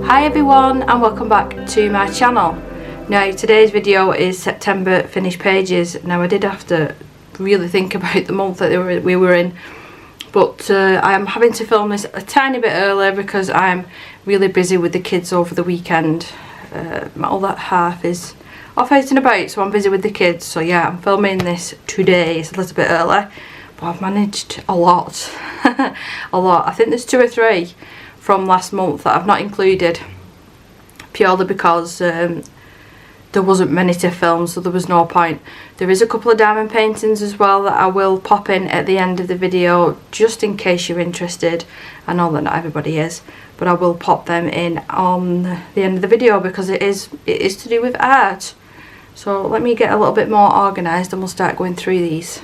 Hi everyone and welcome back to my channel. Now today's video is September finished pages. Now I did have to really think about the month that we were in, but I am having to film this a tiny bit earlier because I'm really busy with the kids over the weekend. My other half is off out and about, so I'm busy with the kids. So yeah, I'm filming this today. It's a little bit early, but I've managed a lot. A lot. I think there's 2 or 3 from last month that I've not included, purely because there wasn't many to film, so there was no point. There is a couple of diamond paintings as well that I will pop in at the end of the video, just in case you're interested. I know that not everybody is, but I will pop them in on the end of the video because it is to do with art. So let me get a little bit more organised and we'll start going through these.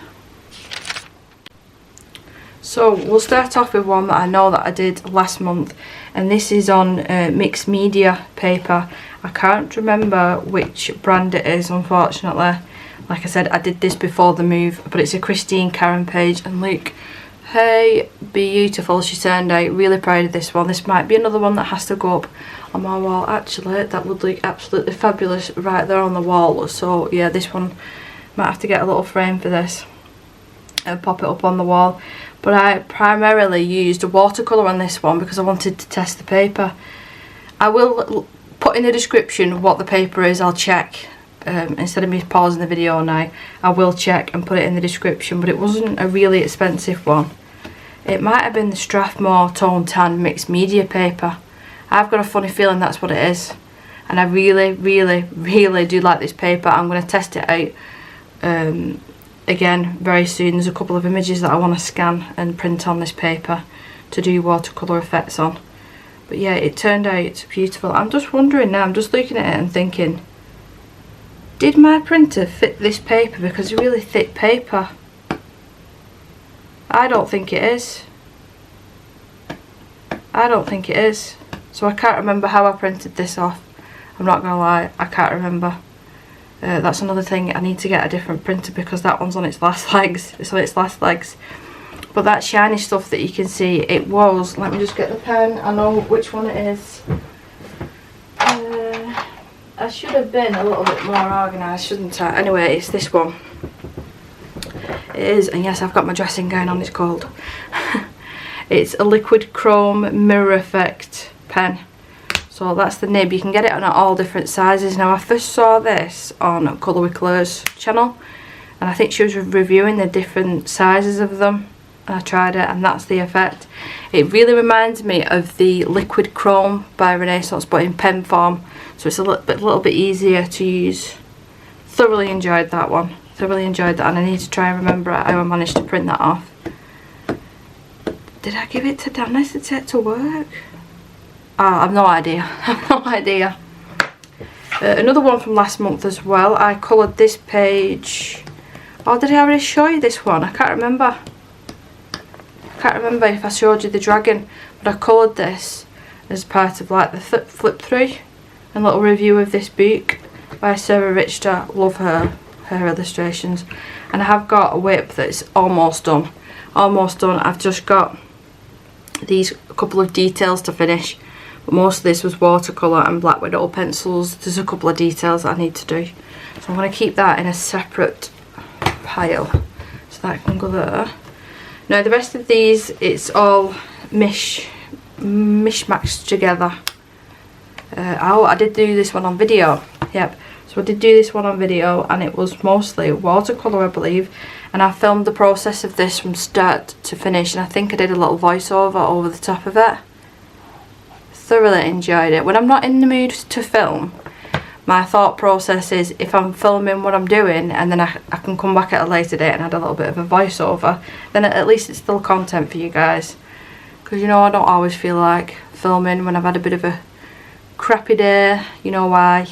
So we'll start off with one that I know that I did last month, and this is on mixed media paper. I can't remember which brand it is, unfortunately. Like I said, I did this before the move, but it's a Christine Karen page, and look how beautiful she turned out. Really proud of this one. This might be another one that has to go up on my wall. Actually, that would look absolutely fabulous right there on the wall. So yeah, this one might have to get a little frame for this and pop it up on the wall. But I primarily used a watercolour on this one because I wanted to test the paper. I will put in the description what the paper is. I'll check instead of me pausing the video now. I will check and put it in the description, but it wasn't a really expensive one. It might have been the Strathmore Tone Tan mixed media paper. I've got a funny feeling that's what it is, and I really do like this paper. I'm going to test it out again very soon. There's a couple of images that I want to scan and print on this paper to do watercolour effects on. But yeah, it turned out beautiful. I'm just wondering now, I'm just looking at it and thinking, did my printer fit this paper? Because it's really thick paper. I don't think it is. I don't think it is. So I can't remember how I printed this off. I'm not gonna lie, I can't remember. That's another thing, I need to get a different printer because that one's on its last legs. It's on its last legs. But that shiny stuff that you can see, it was, let me just get the pen, I know which one it is. I should have been a little bit more organised, shouldn't I? Anyway, it's this one. It is, and yes, I've got my dressing gown on, it's cold. It's a liquid chrome mirror effect pen. So that's the nib. You can get it on all different sizes. Now I first saw this on Colour with Claire's channel, and I think she was reviewing the different sizes of them, and I tried it, and that's the effect. It really reminds me of the liquid chrome by Renaissance, but in pen form, so it's a little bit easier to use. Thoroughly enjoyed that one. Thoroughly enjoyed that, and I need to try and remember how I managed to print that off. Did I give it to Dana to take to work? I've no idea. I've no idea. Another one from last month as well. I coloured this page. Oh, did I already show you this one? I can't remember. I can't remember if I showed you the dragon, but I coloured this as part of like the flip through and little review of this book by Sarah Richter. Love her illustrations. And I have got a whip that's almost done. Almost done. I've just got these couple of details to finish. But most of this was watercolour and black widow pencils. There's a couple of details that I need to do. So I'm going to keep that in a separate pile. So that can go there. Now the rest of these, it's all mishmashed together. Oh, I did do this one on video. Yep. So I did do this one on video, and it was mostly watercolour, I believe. And I filmed the process of this from start to finish, and I think I did a little voiceover over the top of it. Thoroughly enjoyed it. When I'm not in the mood to film, my thought process is if I'm filming what I'm doing and then I can come back at a later date and add a little bit of a voiceover, then at least it's still content for you guys. Because you know, I don't always feel like filming when I've had a bit of a crappy day, you know why.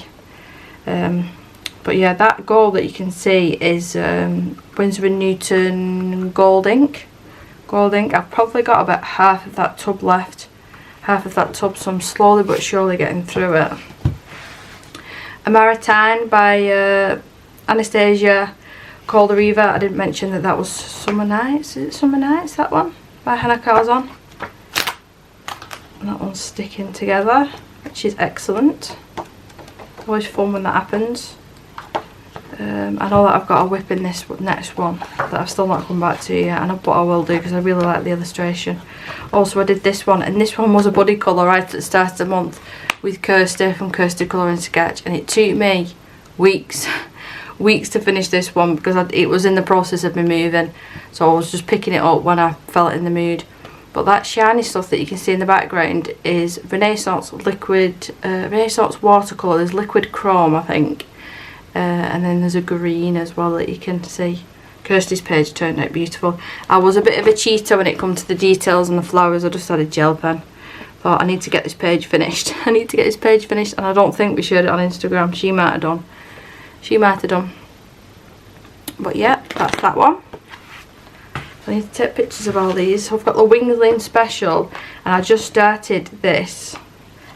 But yeah, that gold that you can see is Winsor & Newton gold ink. I've probably got about half of that tub left. So I'm slowly but surely getting through it. A Maritime by Anastasia Caldereva. I didn't mention that was Summer Nights. Is it Summer Nights, that one? by Hannah Carzon. And that one's sticking together, which is excellent. Always fun when that happens. I know that I've got a whip in this next one that I've still not come back to yet, but I will do because I really like the illustration. Also, I did this one, and this one was a buddy colour right at the start of the month with Kirsty from Kirsty Colouring Sketch, and it took me weeks to finish this one because it was in the process of me moving, so I was just picking it up when I felt in the mood. But that shiny stuff that you can see in the background is Renaissance watercolour. There's liquid chrome, I think. And then there's a green as well that you can see. Kirsty's page turned out beautiful. I was a bit of a cheater when it comes to the details and the flowers. I just had a gel pen. Thought I need to get this page finished. I need to get this page finished, and I don't think we shared it on Instagram. She might have done. She might have done. But yeah, that's that one. I need to take pictures of all these. So I've got the Wingling Special, and I just started this.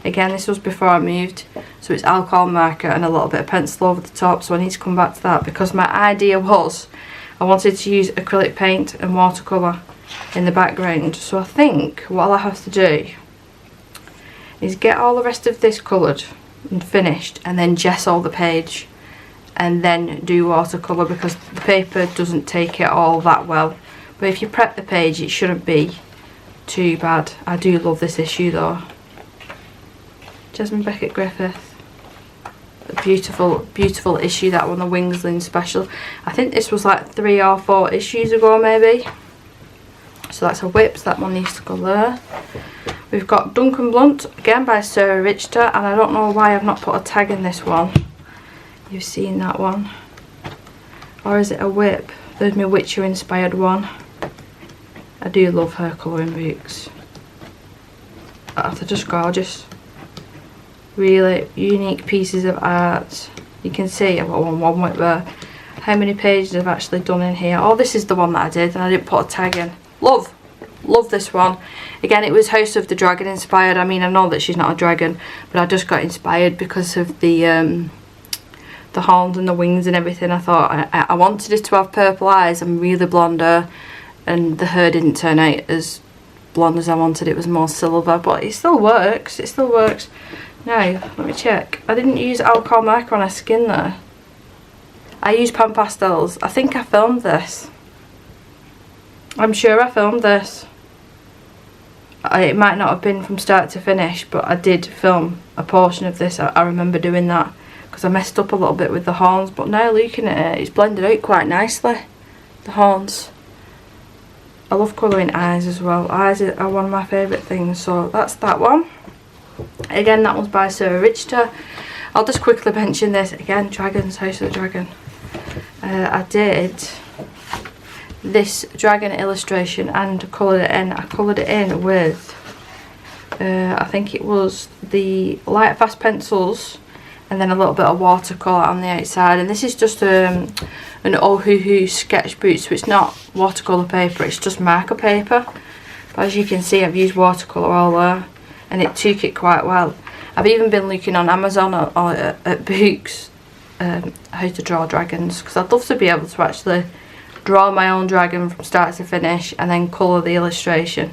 Again, this was before I moved, so it's alcohol marker and a little bit of pencil over the top, so I need to come back to that because my idea was I wanted to use acrylic paint and watercolour in the background. So I think what I'll have to do is get all the rest of this coloured and finished, and then gesso the page and then do watercolour because the paper doesn't take it all that well. But if you prep the page, it shouldn't be too bad. I do love this issue though. Jasmine Beckett Griffith. A beautiful, beautiful issue, that one, the Wingling Special. I think this was like 3 or 4 issues ago maybe. So that's a whip, so that one needs to go there. We've got Duncan Blunt, again by Sarah Richter, and I don't know why I've not put a tag in this one. You've seen that one. Or is it a whip? There's my Witcher inspired one. I do love her colouring books. They're just gorgeous. Really unique pieces of art. You can see I've got one whip there. How many pages I've actually done in here. Oh, this is the one that I did and I didn't put a tag in. Love this one. Again, it was House of the Dragon inspired. I mean, I know that she's not a dragon, but I just got inspired because of the horns and the wings and everything. I thought I wanted it to have purple eyes and really blonde hair, and the hair didn't turn out as blonde as I wanted. It was more silver, but it still works. It still works. Now, let me check. I didn't use alcohol marker on her skin there. I used pan pastels. I think I filmed this. I'm sure I filmed this. It might not have been from start to finish, but I did film a portion of this. I remember doing that because I messed up a little bit with the horns, but now looking at it, it's blended out quite nicely, the horns. I love colouring eyes as well. Eyes are one of my favourite things, so that's that one. Again, that one's by Sarah Richter. I'll just quickly mention this again, Dragons, House of the Dragon. I did this dragon illustration and coloured it in. I coloured it in with I think it was the light fast pencils and then a little bit of watercolour on the outside, and this is just an Ohuhu sketchbook, so it's not watercolour paper, it's just marker paper, but as you can see I've used watercolour all there and it took it quite well. I've even been looking on Amazon or at books how to draw dragons, because I'd love to be able to actually draw my own dragon from start to finish and then colour the illustration.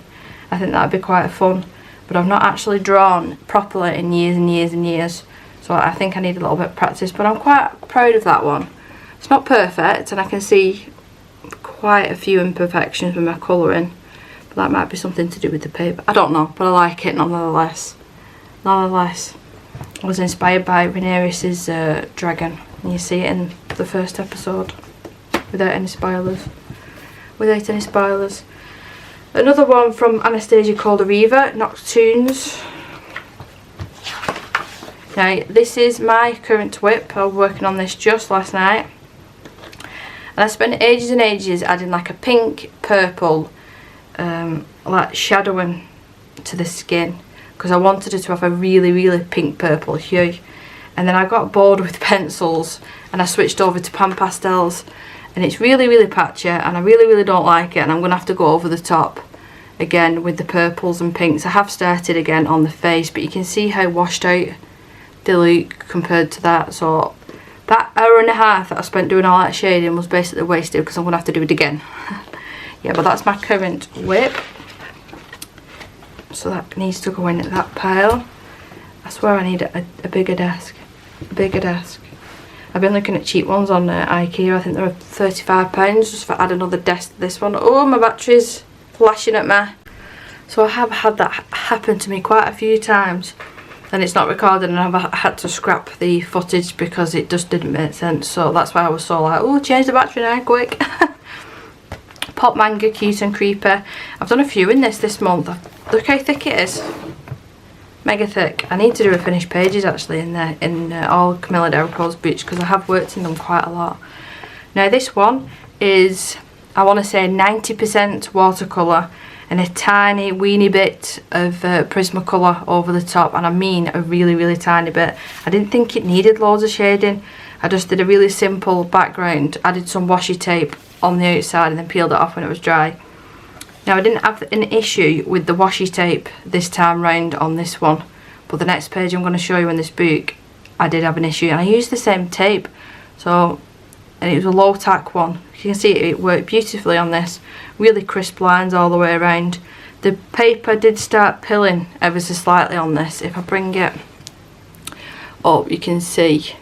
I think that'd be quite fun, but I've not actually drawn properly in years and years and years, so I think I need a little bit of practice, but I'm quite proud of that one. It's not perfect and I can see quite a few imperfections with my colouring, but that might be something to do with the paper. I don't know, but I like it nonetheless. Nonetheless, I was inspired by Rhaenyra's dragon, and you see it in the first episode, without any spoilers. Without any spoilers. Another one from Anastasia called Ariva, Noctunes. Now, this is my current whip. I was working on this just last night. And I spent ages and ages adding like a pink, purple, like shadowing to the skin, because I wanted it to have a really, really pink purple hue. And then I got bored with pencils and I switched over to pan pastels, and it's really, really patchy and I really, really don't like it, and I'm going to have to go over the top again with the purples and pinks. I have started again on the face, but you can see how washed out they look compared to that. So that hour and a half that I spent doing all that shading was basically wasted, because I'm going to have to do it again. Yeah, but that's my current whip. so that needs to go in at that pile. I swear I need a bigger desk. A bigger desk. I've been looking at cheap ones on IKEA. I think they're £35 just for add another desk to this one. Oh, my battery's flashing at me. So I have had that happen to me quite a few times, and it's not recorded, and I've had to scrap the footage because it just didn't make sense. So that's why I was so like, oh, change the battery now, quick. Pop Manga, Cute and Creeper. I've done a few in this month. Look how thick it is. Mega thick. I need to do a finished pages actually in there, in all Camilla Derico's books, because I have worked in them quite a lot. Now this one is, I want to say 90% watercolour and a tiny weeny bit of Prismacolor over the top, and I mean a really tiny bit. I didn't think it needed loads of shading. I just did a really simple background, added some washi tape on the outside and then peeled it off when it was dry. Now I didn't have an issue with the washi tape this time round on this one, but the next page I'm going to show you in this book I did have an issue, and I used the same tape, so, and it was a low tack one. You can see it worked beautifully on this, really crisp lines all the way around. The paper did start pilling ever so slightly on this. If I bring it up you can see,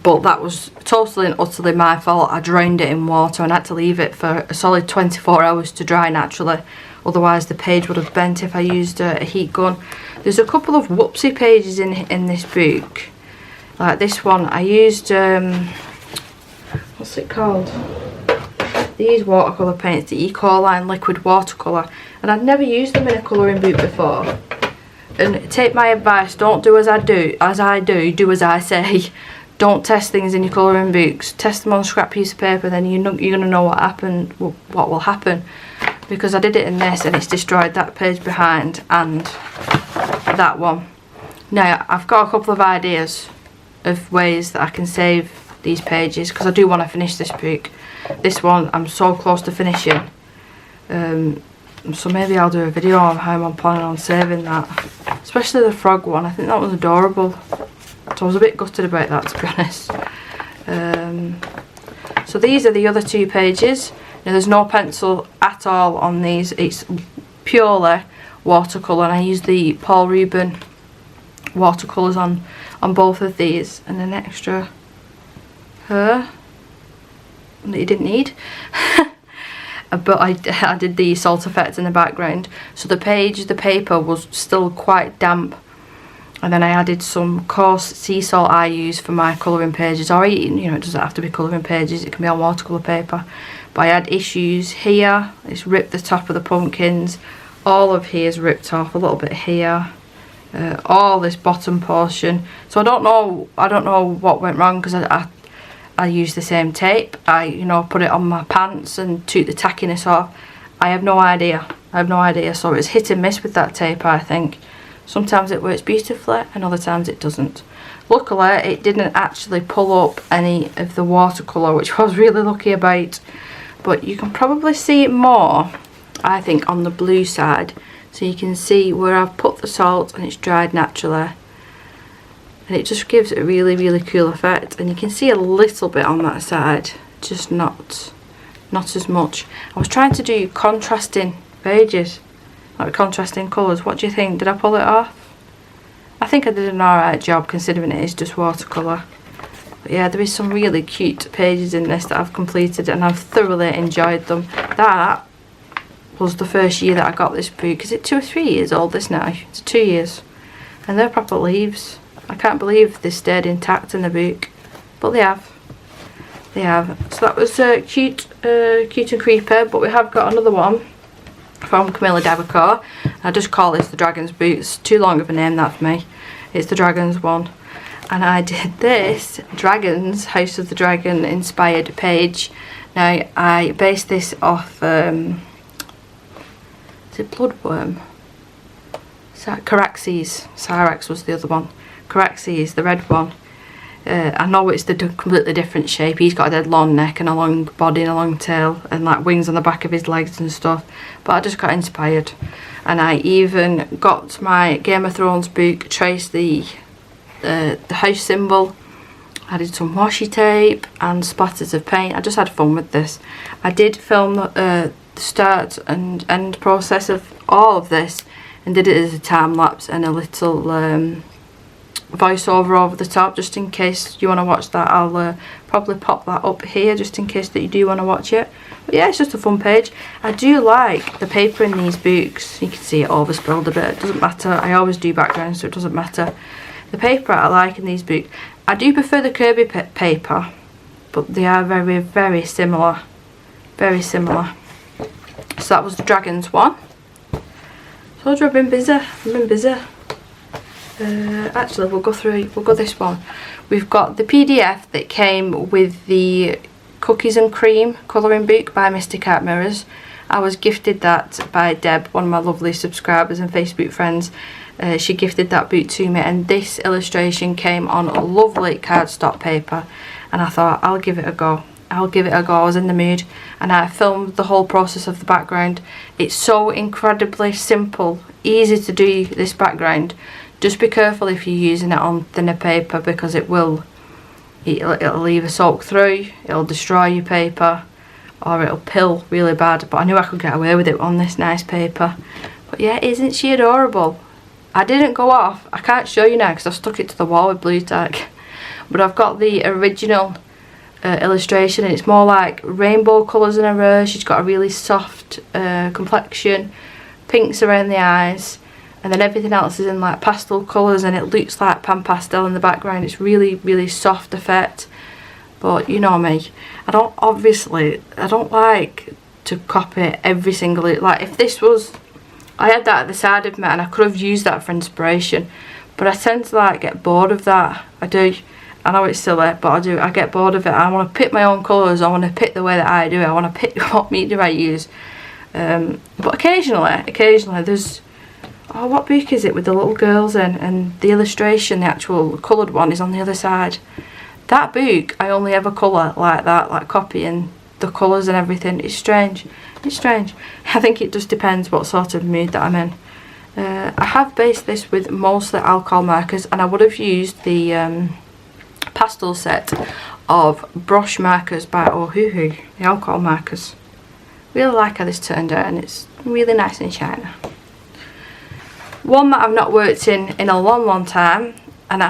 but that was totally and utterly my fault. I drowned it in water and had to leave it for a solid 24 hours to dry naturally, otherwise the page would have bent if I used a heat gun. There's a couple of whoopsie pages in this book, like this one. I used what's it called, these watercolour paints, the Ecoline liquid watercolour, and I'd never used them in a colouring book before. And take my advice, don't do as I do as I say. Don't test things in your colouring books. Test them on a scrap piece of paper, then you're going to know what will happen. Because I did it in this and it's destroyed that page behind and that one. Now I've got a couple of ideas of ways that I can save these pages, because I do want to finish this book. This one I'm so close to finishing. So maybe I'll do a video on how I'm planning on saving that. Especially the frog one, I think that was adorable. So I was a bit gutted about that, to be honest. So these are the other two pages. Now there's no pencil at all on these. It's purely watercolour, and I use the Paul Rubin watercolours on both of these, and an extra that you didn't need. But I did the salt effect in the background, so the paper was still quite damp. And then I added some coarse sea salt I use for my colouring pages, or you know, it doesn't have to be colouring pages, it can be on watercolour paper. But I had issues here, it's ripped the top of the pumpkins, all of here's ripped off, a little bit here, all this bottom portion. So I don't know what went wrong, because I used the same tape. I put it on my pants and took the tackiness off. I have no idea. So it's hit and miss with that tape, I think. Sometimes it works beautifully and other times it doesn't. Luckily it didn't actually pull up any of the watercolour, which I was really lucky about. But you can probably see it more, I think, on the blue side. So you can see where I've put the salt and it's dried naturally. And it just gives a really cool effect. And you can see a little bit on that side, just not as much. I was trying to do contrasting pages, like contrasting colours. What do you think? Did I pull it off? I think I did an alright job, considering it is just watercolour. But yeah, there is some really cute pages in this that I've completed and I've thoroughly enjoyed them. That was the first year that I got this book. Is it 2 or 3 years old this now? It's 2 years. And they're proper leaves. I can't believe they stayed intact in the book. But they have. They have. So that was Cute and Creeper, but we have got another one from Camilla Derico. I just call this the Dragon's Boot. It's too long of a name, that for me. It's the Dragon's one. And I did this Dragons, House of the Dragon inspired page. Now I based this off is it Bloodworm? Caraxes. Cyrax was the other one. Caraxes, the red one. I know it's the completely different shape. He's got a dead long neck and a long body and a long tail and like wings on the back of his legs and stuff. But I just got inspired, and I even got my Game of Thrones book, traced the house symbol, added some washi tape and splatters of paint. I just had fun with this. I did film the start and end process of all of this and did it as a time lapse and a little voiceover over the top, just in case you want to watch that. I'll probably pop that up here just in case that you do want to watch it. But yeah, it's just a fun page. I do like the paper in these books. You can see it overspilled a bit. It doesn't matter. I always do background, so it doesn't matter. The paper I like in these books. I do prefer the Kirby paper, but they are very, very similar. Very similar. So that was the Dragons one. Told you I've been busy. I've been busy. Actually, we'll go this one. We've got the PDF that came with the Cookies and Cream colouring book by Mystic Art Mirrors. I was gifted that by Deb, one of my lovely subscribers and Facebook friends. She gifted that book to me, and this illustration came on a lovely cardstock paper, and I thought I'll give it a go. I'll give it a go. I was in the mood and I filmed the whole process of the background. It's so incredibly simple, easy to do this background. Just be careful if you're using it on thinner paper, because it'll either soak through, it'll destroy your paper, or it'll pill really bad. But I knew I could get away with it on this nice paper. But yeah, isn't she adorable? I didn't go off. I can't show you now because I've stuck it to the wall with blue tack. But I've got the original illustration, and it's more like rainbow colours in her hair. She's got a really soft complexion, pinks around the eyes, and then everything else is in like pastel colours, and it looks like pan pastel in the background. It's really, really soft effect. But you know me, I don't like to copy every single, like if this was, I had that at the side of me and I could have used that for inspiration, but I tend to like get bored of that. I do. I know it's silly, but I get bored of it. I want to pick my own colours. I want to pick the way that I do it. I want to pick what medium I use. But occasionally there's, oh, what book is it with the little girls in, and the illustration, the actual coloured one, is on the other side. That book I only ever colour like that, like copying the colours and everything. It's strange. It's strange. I think it just depends what sort of mood that I'm in. I have based this with mostly alcohol markers, and I would have used the pastel set of brush markers by Ohuhu, the alcohol markers. Really like how this turned out, and it's really nice and shiny. One that I've not worked in a long time, and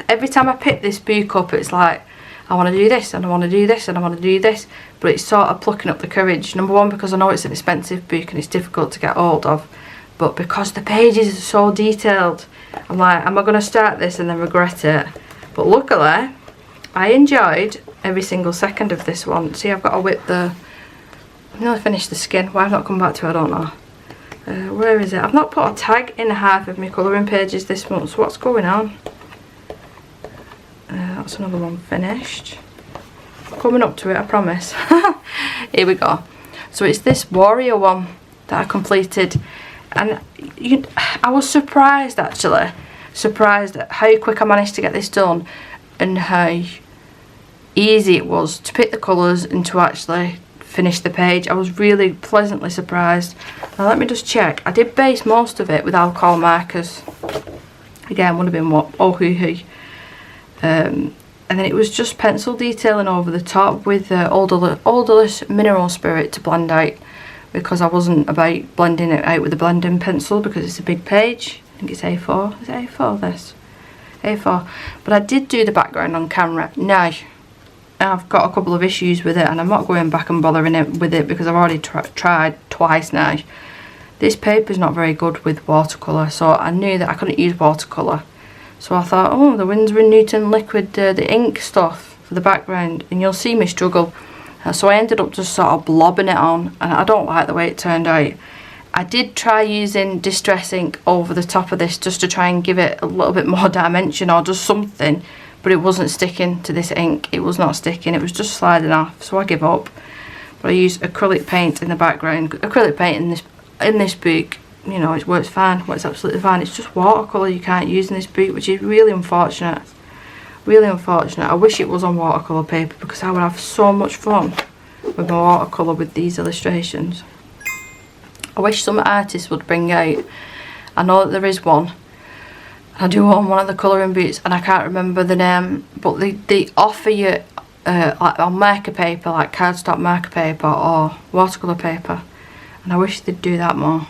every time I pick this book up, it's like I want to do this and I want to do this and I want to do this, but it's sort of plucking up the courage. Number one, because I know it's an expensive book and it's difficult to get hold of, but because the pages are so detailed, I'm like, am I going to start this and then regret it? But luckily I enjoyed every single second of this one. See, I've got to whip the, I've nearly finished the skin. Why I've not come back to it, I don't know. Where is it? I've not put a tag in half of my colouring pages this month, so what's going on? That's another one finished. Coming up to it, I promise. Here we go. So it's this warrior one that I completed, and I was surprised, actually. Surprised at how quick I managed to get this done and how easy it was to pick the colours and to actually finish the page. I was really pleasantly surprised. Now let me just check. I did base most of it with alcohol markers. Again, would have been what? Oh hoo hoo. And then it was just pencil detailing over the top with odorless mineral spirit to blend out, because I wasn't about blending it out with a blending pencil because it's a big page. I think it's A4. Is it A4 this? A4. But I did do the background on camera. Now, I've got a couple of issues with it, and I'm not going back and bothering it with it because I've already tried twice now. This paper's not very good with watercolour, so I knew that I couldn't use watercolour. So I thought, oh, the Winsor & Newton liquid, the ink stuff for the background, and you'll see me struggle. So I ended up just sort of blobbing it on, and I don't like the way it turned out. I did try using Distress ink over the top of this just to try and give it a little bit more dimension or just something, but it wasn't sticking to this ink. It was not sticking, it was just sliding off, so I give up. But I used acrylic paint in the background. Acrylic paint in this book, you know, it works fine, works absolutely fine. It's just watercolour you can't use in this book, which is really unfortunate. Really unfortunate. I wish it was on watercolour paper because I would have so much fun with my watercolour with these illustrations. I wish some artists would bring out, I know that there is one, I do own one of the colouring books and I can't remember the name, but they offer you like on marker paper, like cardstock marker paper or watercolour paper, and I wish they'd do that more.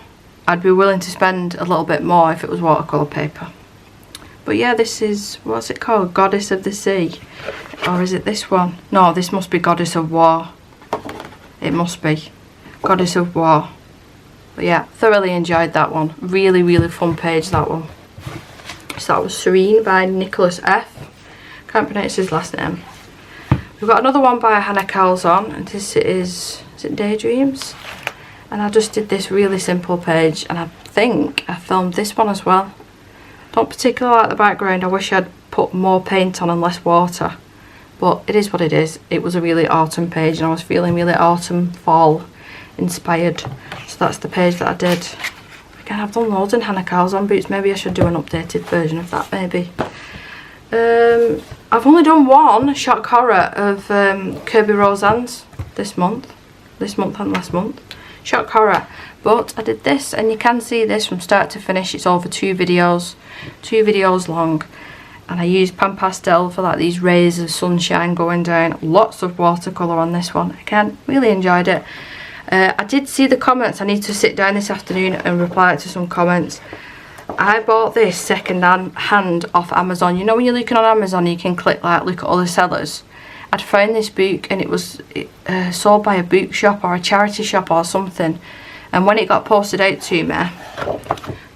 I'd be willing to spend a little bit more if it was watercolour paper. But yeah, this is, what's it called? Goddess of the Sea. Or is it this one? No, this must be Goddess of War. It must be Goddess of War. But yeah, thoroughly enjoyed that one. Really, really fun page, that one. So that was Serene by Nicholas F. Can't pronounce his last name. We've got another one by Hannah Calzon, and this is it Daydreams? And I just did this really simple page, and I think I filmed this one as well. Don't particularly like the background. I wish I'd put more paint on and less water, but it is what it is. It was a really autumn page, and I was feeling really autumn, fall inspired. So that's the page that I did. Again, I've done loads in Hannah Calzon boots. Maybe I should do an updated version of that, maybe. I've only done one shock horror of Kirby Roseanne's this month and last month. Shock horror. But I did this, and you can see this from start to finish. It's over 2 videos long, and I used pan pastel for like these rays of sunshine going down. Lots of watercolour on this one. Again, really enjoyed it. I did see the comments. I need to sit down this afternoon and reply to some comments. I bought this second hand off Amazon. You know when you're looking on Amazon, you can click like look at other sellers. I'd found this book, and it was sold by a book shop or a charity shop or something. And when it got posted out to me,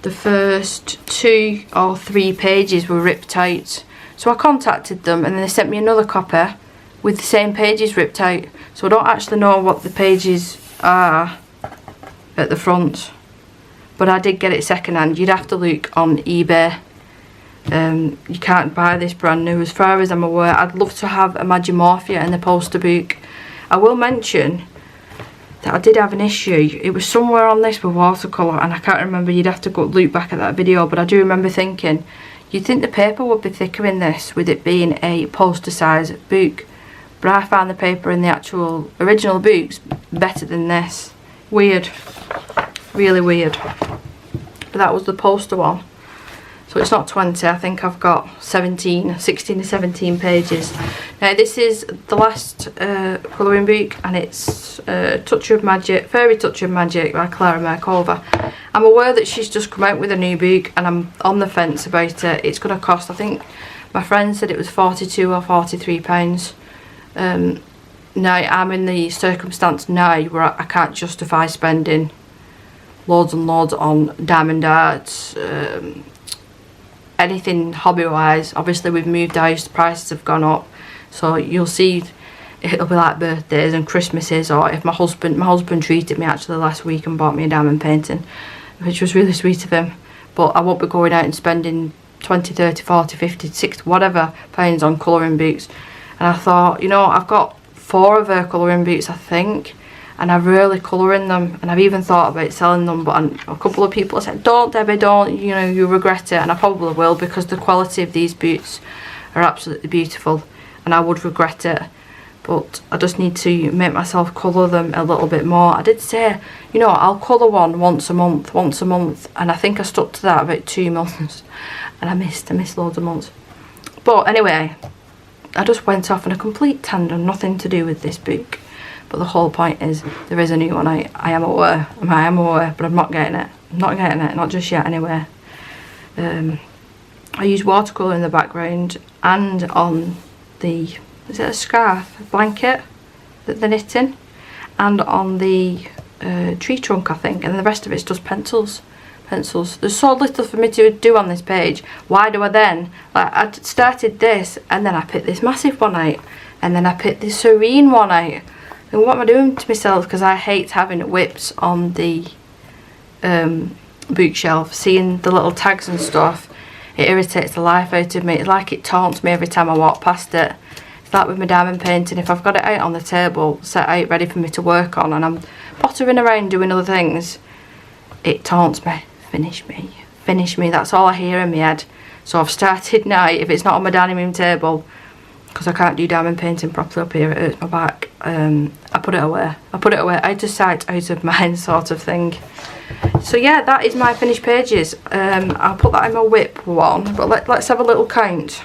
the first 2 or 3 pages were ripped out. So I contacted them, and then they sent me another copy with the same pages ripped out. So I don't actually know what the pages are at the front, but I did get it second hand. You'd have to look on eBay. You can't buy this brand new as far as I'm aware. I'd love to have Imagimorphia in the poster book. I will mention that I did have an issue. It was somewhere on this with watercolour, and I can't remember. You'd have to go look back at that video, but I do remember thinking you'd think the paper would be thicker in this with it being a poster size book, but I found the paper in the actual original books better than this. Weird, really weird. But that was the poster one. So it's not 20, I think I've got 16 to 17 pages. Now this is the last colouring book, and it's Touch of Magic, Fairy Touch of Magic by Clara Markova. I'm aware that she's just come out with a new book, and I'm on the fence about it. It's going to cost, I think my friend said it was £42 or £43. Now I'm in the circumstance now where I can't justify spending loads and loads on diamond arts, anything hobby wise. Obviously we've moved house, the prices have gone up, so you'll see it'll be like birthdays and Christmases, or if my husband treated me actually last week and bought me a diamond painting, which was really sweet of him. But I won't be going out and spending 20, 30, 40, 50, 60, whatever pounds on colouring books. And I thought, you know, I've got 4 of her colouring books I think, and I rarely colour in them, and I've even thought about selling them, but a couple of people said, don't Debbie, don't, you know, you'll regret it. And I probably will, because the quality of these boots are absolutely beautiful, and I would regret it. But I just need to make myself colour them a little bit more. I did say, you know, I'll colour one once a month, and I think I stuck to that about 2 months, and I missed loads of months. But anyway, I just went off on a complete tangent, nothing to do with this book. But the whole point is, there is a new one. I am aware, but I'm not getting it. Not just yet anyway. I use watercolour in the background, and on the, is it a scarf, a blanket that they're knitting, and on the tree trunk I think, and the rest of it's just pencils. There's so little for me to do on this page. Why do I then, like, I started this, and then I picked this massive one out, and then I picked this serene one out. And what am I doing to myself? Because I hate having whips on the bookshelf. Seeing the little tags and stuff, it irritates the life out of me. It's like it taunts me every time I walk past it. It's like with my diamond painting. If I've got it out on the table, set out ready for me to work on, and I'm pottering around doing other things, it taunts me. Finish me. That's all I hear in my head. So I've started now, if it's not on my dining room table, because I can't do diamond painting properly up here, it hurts my back, I put it away. Out of sight, out of mind sort of thing. So yeah, that is my finished pages. I'll put that in my whip one, but let's have a little count.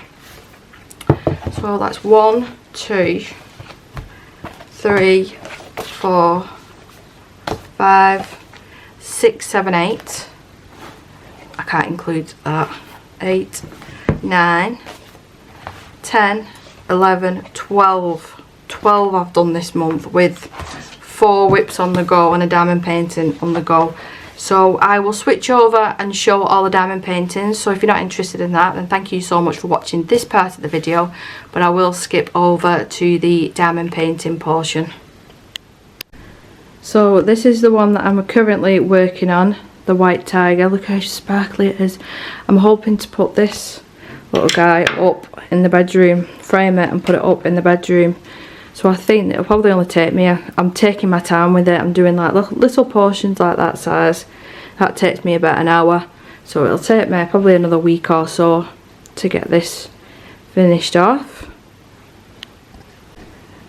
So that's 1, 2, 3, 4, 5, 6, 7, 8. I can't include that. 8, 9, 10, 11, 12. 12 I've done this month with 4 whips on the go and a diamond painting on the go. So I will switch over and show all the diamond paintings. So if you're not interested in that, then thank you so much for watching this part of the video. But I will skip over to the diamond painting portion. So this is the one that I'm currently working on, the white tiger. Look how sparkly it is. I'm hoping to put this little guy up in the bedroom, frame it and put it up in the bedroom. So I think it'll probably only take me, I'm taking my time with it. I'm doing like little portions like that size. That takes me about an hour. So it'll take me probably another week or so to get this finished off.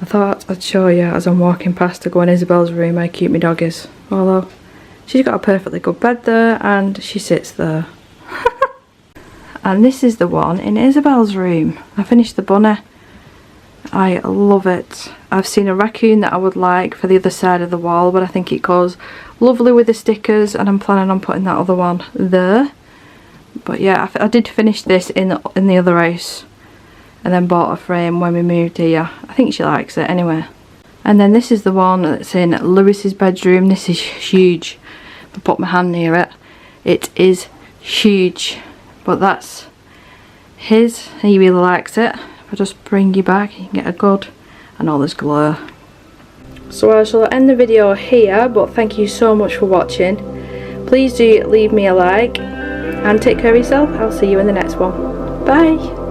I thought I'd show you as I'm walking past to go in Isabel's room how cute my dog is. Although she's got a perfectly good bed there and she sits there. And this is the one in Isabel's room. I finished the bunny. I love it. I've seen a raccoon that I would like for the other side of the wall, but I think it goes lovely with the stickers and I'm planning on putting that other one there. But yeah, I did finish this in the other house and then bought a frame when we moved here. I think she likes it anyway. And then this is the one that's in Lewis's bedroom. This is huge. If I put my hand near it, it is huge. But that's his. He really likes it. If I just bring you back, you can get a good, I know there's glare. So I shall end the video here, but thank you so much for watching. Please do leave me a like and take care of yourself. I'll see you in the next one. Bye.